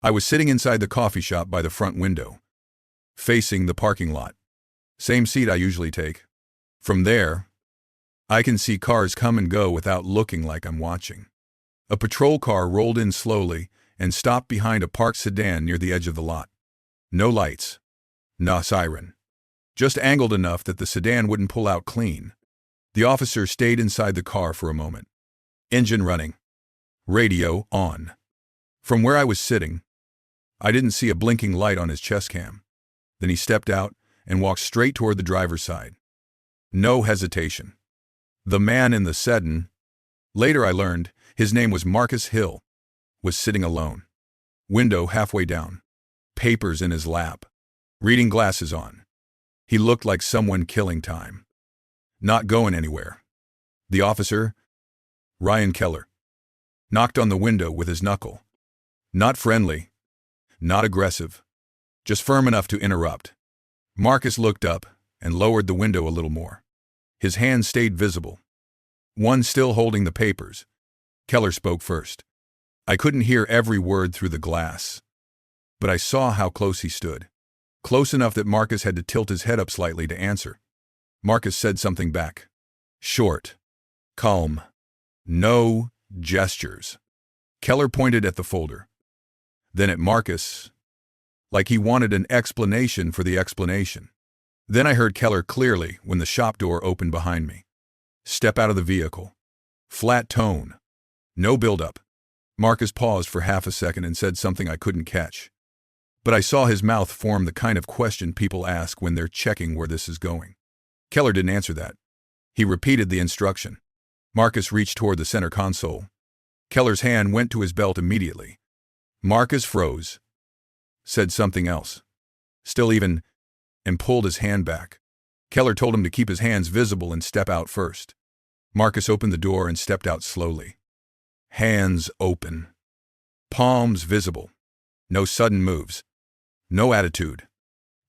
I was sitting inside the coffee shop by the front window, facing the parking lot. Same seat I usually take. From there, I can see cars come and go without looking like I'm watching. A patrol car rolled in slowly and stopped behind a parked sedan near the edge of the lot. No lights. No siren. Just angled enough that the sedan wouldn't pull out clean. The officer stayed inside the car for a moment. Engine running. Radio on. From where I was sitting, I didn't see a blinking light on his chest cam. Then he stepped out and walked straight toward the driver's side. No hesitation. The man in the sedan, later I learned his name was Marcus Hill, was sitting alone. Window halfway down. Papers in his lap. Reading glasses on. He looked like someone killing time. Not going anywhere. The officer, Ryan Keller, knocked on the window with his knuckle. Not friendly. Not aggressive. Just firm enough to interrupt. Marcus looked up and lowered the window a little more. His hands stayed visible. One still holding the papers. Keller spoke first. I couldn't hear every word through the glass, but I saw how close he stood. Close enough that Marcus had to tilt his head up slightly to answer. Marcus said something back. Short. Calm. No gestures. Keller pointed at the folder. Then at Marcus, like he wanted an explanation for the explanation. Then I heard Keller clearly when the shop door opened behind me. Step out of the vehicle. Flat tone. No build-up. Marcus paused for half a second and said something I couldn't catch. But I saw his mouth form the kind of question people ask when they're checking where this is going. Keller didn't answer that. He repeated the instruction. Marcus reached toward the center console. Keller's hand went to his belt immediately. Marcus froze. Said something else. Still even, and pulled his hand back. Keller told him to keep his hands visible and step out first. Marcus opened the door and stepped out slowly. Hands open. Palms visible. No sudden moves. No attitude.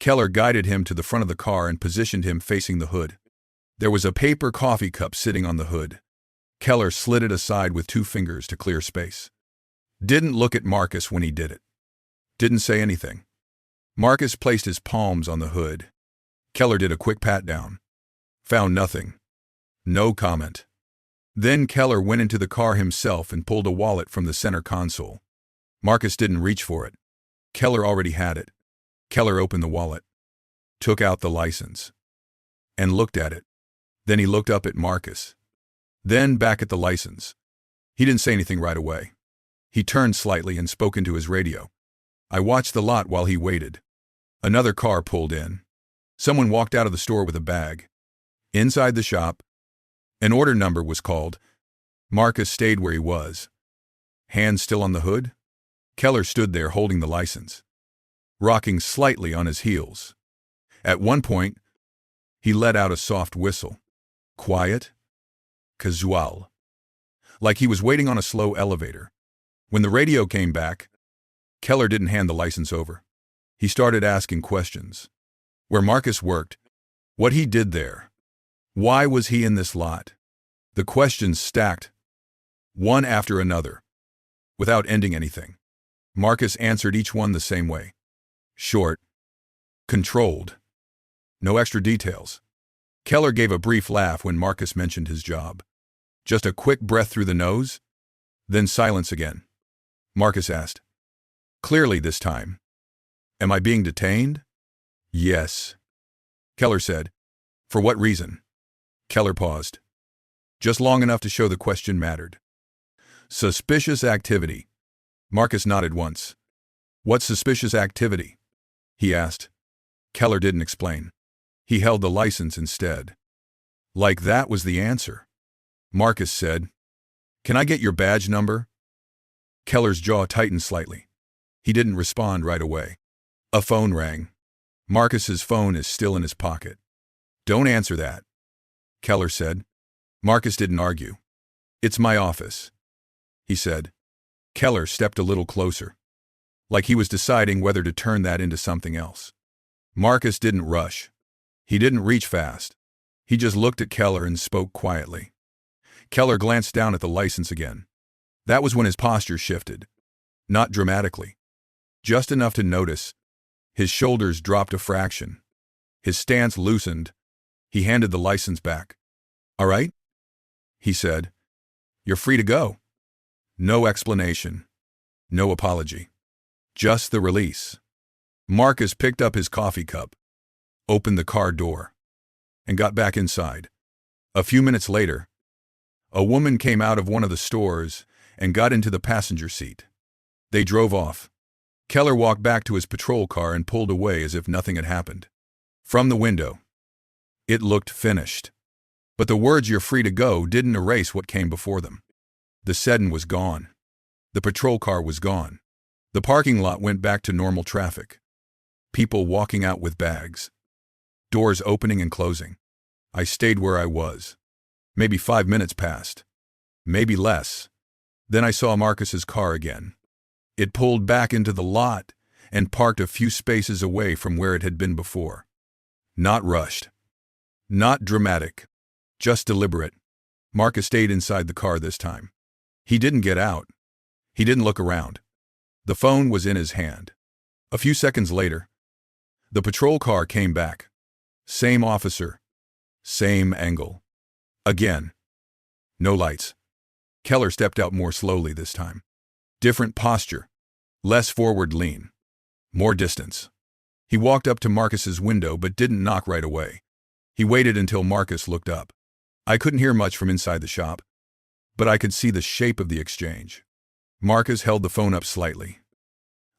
Keller guided him to the front of the car and positioned him facing the hood. There was a paper coffee cup sitting on the hood. Keller slid it aside with 2 fingers to clear space. Didn't look at Marcus when he did it. Didn't say anything. Marcus placed his palms on the hood. Keller did a quick pat-down. Found nothing. No comment. Then Keller went into the car himself and pulled a wallet from the center console. Marcus didn't reach for it. Keller already had it. Keller opened the wallet, took out the license, and looked at it. Then he looked up at Marcus. Then back at the license. He didn't say anything right away. He turned slightly and spoke into his radio. I watched the lot while he waited. Another car pulled in. Someone walked out of the store with a bag. Inside the shop, an order number was called. Marcus stayed where he was. Hands still on the hood? Keller stood there holding the license, rocking slightly on his heels. At one point, he let out a soft whistle. Quiet. Casual. Like he was waiting on a slow elevator. When the radio came back, Keller didn't hand the license over. He started asking questions. Where Marcus worked, what he did there. Why was he in this lot? The questions stacked, one after another, without ending anything. Marcus answered each one the same way. Short. Controlled. No extra details. Keller gave a brief laugh when Marcus mentioned his job. Just a quick breath through the nose, then silence again. Marcus asked. Clearly this time. Am I being detained? Yes. Keller said. For what reason? Keller paused. Just long enough to show the question mattered. Suspicious activity. Marcus nodded once. What suspicious activity? He asked. Keller didn't explain. He held the license instead. Like that was the answer. Marcus said, Can I get your badge number? Keller's jaw tightened slightly. He didn't respond right away. A phone rang. Marcus's phone is still in his pocket. Don't answer that, Keller said. Marcus didn't argue. It's my office, he said. Keller stepped a little closer, like he was deciding whether to turn that into something else. Marcus didn't rush. He didn't reach fast. He just looked at Keller and spoke quietly. Keller glanced down at the license again. That was when his posture shifted. Not dramatically, just enough to notice. His shoulders dropped a fraction. His stance loosened. He handed the license back. "All right," he said. "You're free to go." No explanation. No apology. Just the release. Marcus picked up his coffee cup, opened the car door, and got back inside. A few minutes later, a woman came out of one of the stores and got into the passenger seat. They drove off. Keller walked back to his patrol car and pulled away as if nothing had happened. From the window, it looked finished. But the words "you're free to go" didn't erase what came before them. The sedan was gone. The patrol car was gone. The parking lot went back to normal traffic. People walking out with bags. Doors opening and closing. I stayed where I was. Maybe 5 minutes passed. Maybe less. Then I saw Marcus's car again. It pulled back into the lot and parked a few spaces away from where it had been before. Not rushed. Not dramatic. Just deliberate. Marcus stayed inside the car this time. He didn't get out. He didn't look around. The phone was in his hand. A few seconds later, the patrol car came back. Same officer. Same angle. Again. No lights. Keller stepped out more slowly this time. Different posture. Less forward lean. More distance. He walked up to Marcus's window but didn't knock right away. He waited until Marcus looked up. I couldn't hear much from inside the shop, but I could see the shape of the exchange. Marcus held the phone up slightly,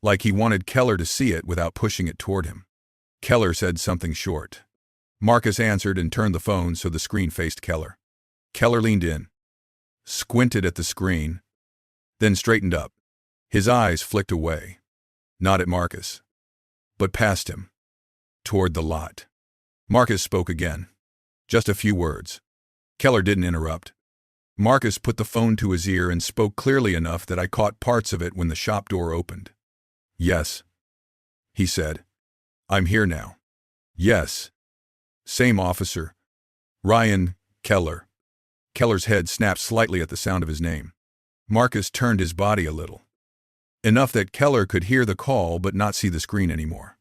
like he wanted Keller to see it without pushing it toward him. Keller said something short. Marcus answered and turned the phone so the screen faced Keller. Keller leaned in, squinted at the screen, then straightened up. His eyes flicked away, not at Marcus, but past him, toward the lot. Marcus spoke again. Just a few words. Keller didn't interrupt. Marcus put the phone to his ear and spoke clearly enough that I caught parts of it when the shop door opened. "Yes," he said. "I'm here now." "Yes." "Same officer. Ryan Keller." Keller's head snapped slightly at the sound of his name. Marcus turned his body a little. Enough that Keller could hear the call but not see the screen anymore.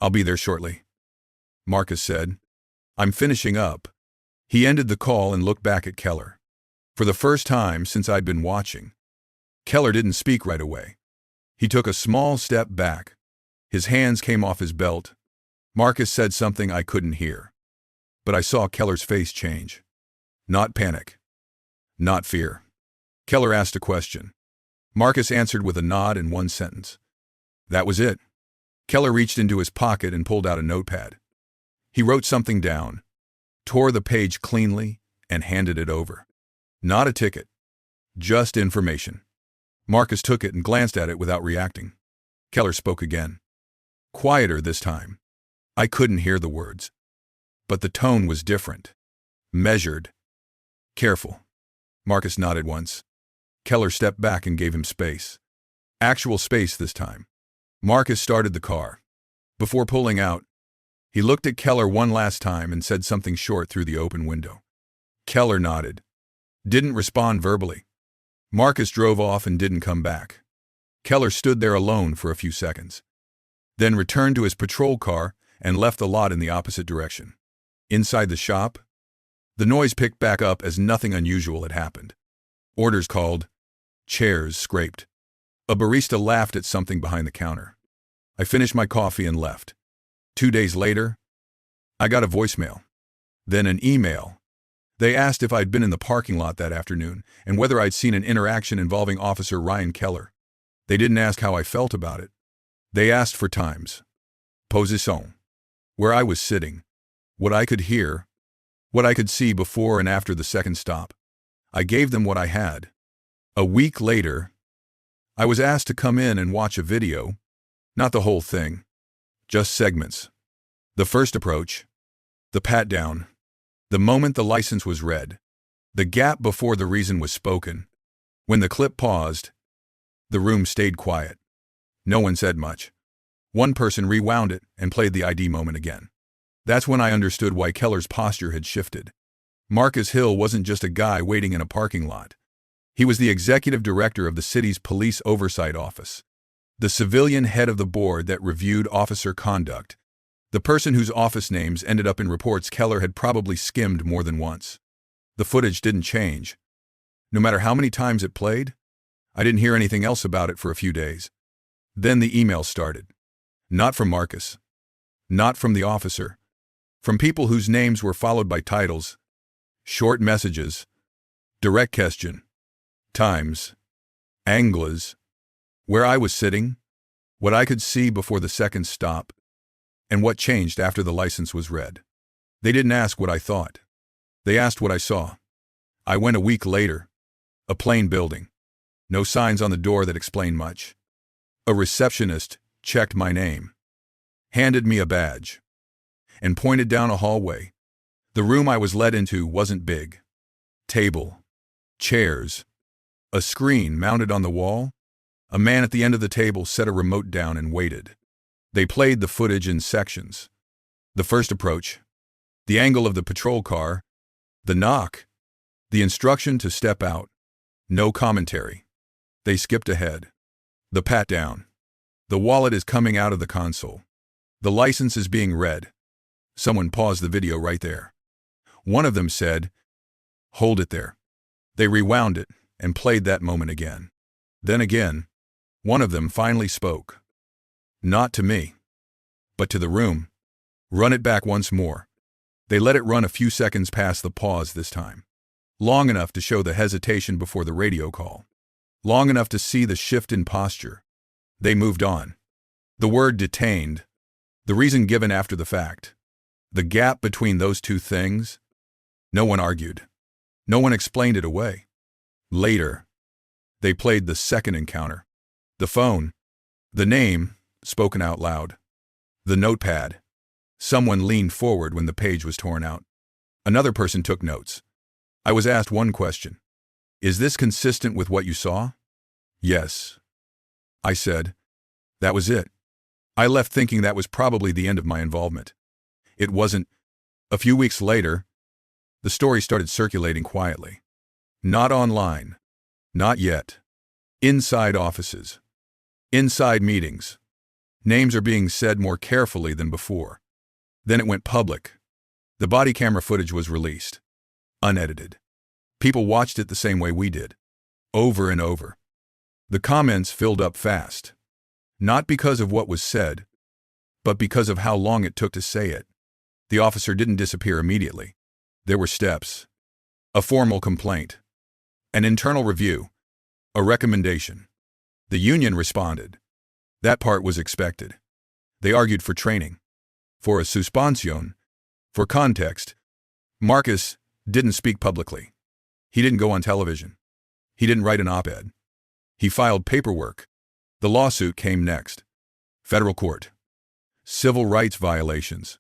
"I'll be there shortly," Marcus said. "I'm finishing up." He ended the call and looked back at Keller. For the first time since I'd been watching, Keller didn't speak right away. He took a small step back. His hands came off his belt. Marcus said something I couldn't hear. But I saw Keller's face change. Not panic. Not fear. Keller asked a question. Marcus answered with a nod and one sentence. That was it. Keller reached into his pocket and pulled out a notepad. He wrote something down, tore the page cleanly, and handed it over. Not a ticket. Just information. Marcus took it and glanced at it without reacting. Keller spoke again. Quieter this time. I couldn't hear the words. But the tone was different. Measured. Careful. Marcus nodded once. Keller stepped back and gave him space. Actual space this time. Marcus started the car. Before pulling out, he looked at Keller one last time and said something short through the open window. Keller nodded. Didn't respond verbally. Marcus drove off and didn't come back. Keller stood there alone for a few seconds, then returned to his patrol car and left the lot in the opposite direction. Inside the shop, the noise picked back up as nothing unusual had happened. Orders called. Chairs scraped. A barista laughed at something behind the counter. I finished my coffee and left. 2 days later, I got a voicemail. Then an email. They asked if I'd been in the parking lot that afternoon and whether I'd seen an interaction involving Officer Ryan Keller. They didn't ask how I felt about it. They asked for times. Position. Where I was sitting. What I could hear. What I could see before and after the second stop. I gave them what I had. A week later, I was asked to come in and watch a video. Not the whole thing. Just segments. The first approach. The pat-down. The moment the license was read. The gap before the reason was spoken. When the clip paused, the room stayed quiet. No one said much. One person rewound it and played the ID moment again. That's when I understood why Keller's posture had shifted. Marcus Hill wasn't just a guy waiting in a parking lot. He was the executive director of the city's police oversight office. The civilian head of the board that reviewed officer conduct. The person whose office names ended up in reports Keller had probably skimmed more than once. The footage didn't change. No matter how many times it played, I didn't hear anything else about it for a few days. Then the email started. Not from Marcus. Not from the officer. From people whose names were followed by titles, short messages, direct question, times, angles, where I was sitting, what I could see before the second stop, and what changed after the license was read. They didn't ask what I thought. They asked what I saw. I went a week later. A plain building. No signs on the door that explained much. A receptionist checked my name, handed me a badge, and pointed down a hallway. The room I was led into wasn't big. Table, chairs, a screen mounted on the wall. A man at the end of the table set a remote down and waited. They played the footage in sections. The first approach, the angle of the patrol car, the knock, the instruction to step out. No commentary. They skipped ahead. The pat down. The wallet is coming out of the console. The license is being read. Someone paused the video right there. One of them said, "Hold it there." They rewound it and played that moment again. Then again, one of them finally spoke. Not to me, but to the room. "Run it back once more." They let it run a few seconds past the pause this time. Long enough to show the hesitation before the radio call. Long enough to see the shift in posture. They moved on. The word detained. The reason given after the fact. The gap between those two things. No one argued. No one explained it away. Later, they played the second encounter. The phone. The name, spoken out loud. The notepad. Someone leaned forward when the page was torn out. Another person took notes. I was asked one question. "Is this consistent with what you saw?" "Yes," I said. That was it. I left thinking that was probably the end of my involvement. It wasn't. A few weeks later, the story started circulating quietly. Not online. Not yet. Inside offices. Inside meetings. Names are being said more carefully than before. Then it went public. The body camera footage was released. Unedited. People watched it the same way we did. Over and over. The comments filled up fast. Not because of what was said, but because of how long it took to say it. The officer didn't disappear immediately. There were steps. A formal complaint. An internal review. A recommendation. The union responded. That part was expected. They argued for training. For a suspension. For context. Marcus didn't speak publicly. He didn't go on television. He didn't write an op-ed. He filed paperwork. The lawsuit came next. Federal court. Civil rights violations.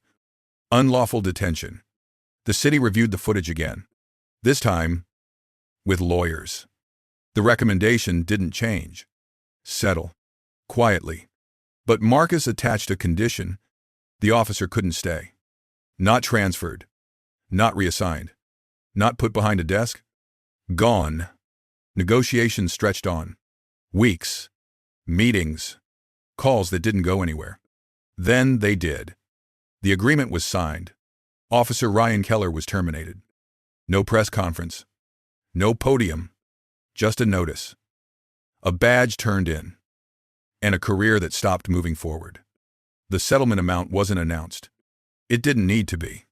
Unlawful detention. The city reviewed the footage again. This time, with lawyers. The recommendation didn't change. Settle. Quietly. But Marcus attached a condition. The officer couldn't stay. Not transferred. Not reassigned. Not put behind a desk. Gone. Negotiations stretched on. Weeks. Meetings. Calls that didn't go anywhere. Then they did. The agreement was signed. Officer Ryan Keller was terminated. No press conference. No podium. Just a notice. A badge turned in. And a career that stopped moving forward. The settlement amount wasn't announced. It didn't need to be.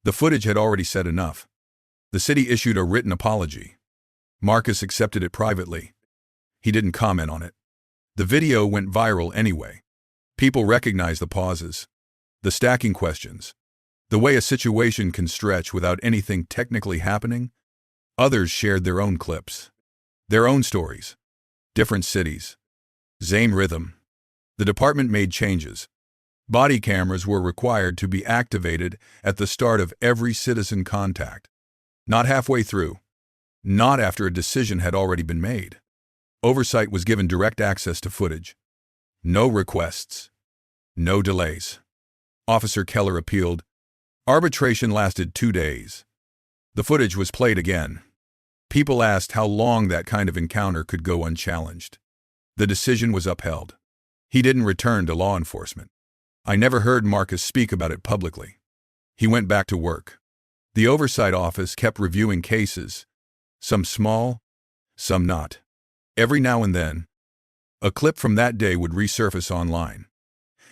The footage had already said enough. The city issued a written apology. Marcus accepted it privately. He didn't comment on it. The video went viral anyway. People recognized the pauses, the stacking questions, the way a situation can stretch without anything technically happening. Others shared their own clips, their own stories, different cities. Same rhythm. The department made changes. Body cameras were required to be activated at the start of every citizen contact. Not halfway through. Not after a decision had already been made. Oversight was given direct access to footage. No requests. No delays. Officer Keller appealed. Arbitration lasted 2 days. The footage was played again. People asked how long that kind of encounter could go unchallenged. The decision was upheld. He didn't return to law enforcement. I never heard Marcus speak about it publicly. He went back to work. The oversight office kept reviewing cases, some small, some not. Every now and then, a clip from that day would resurface online.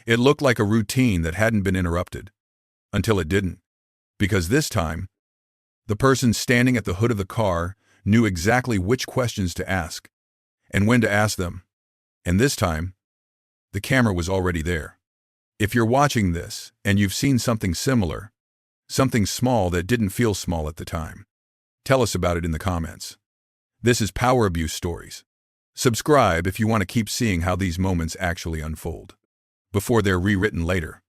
It looked like a routine that hadn't been interrupted. Until it didn't. Because this time, the person standing at the hood of the car knew exactly which questions to ask and when to ask them. And this time, the camera was already there. If you're watching this and you've seen something similar, something small that didn't feel small at the time, tell us about it in the comments. This is Power Abuse Stories. Subscribe if you want to keep seeing how these moments actually unfold before they're rewritten later.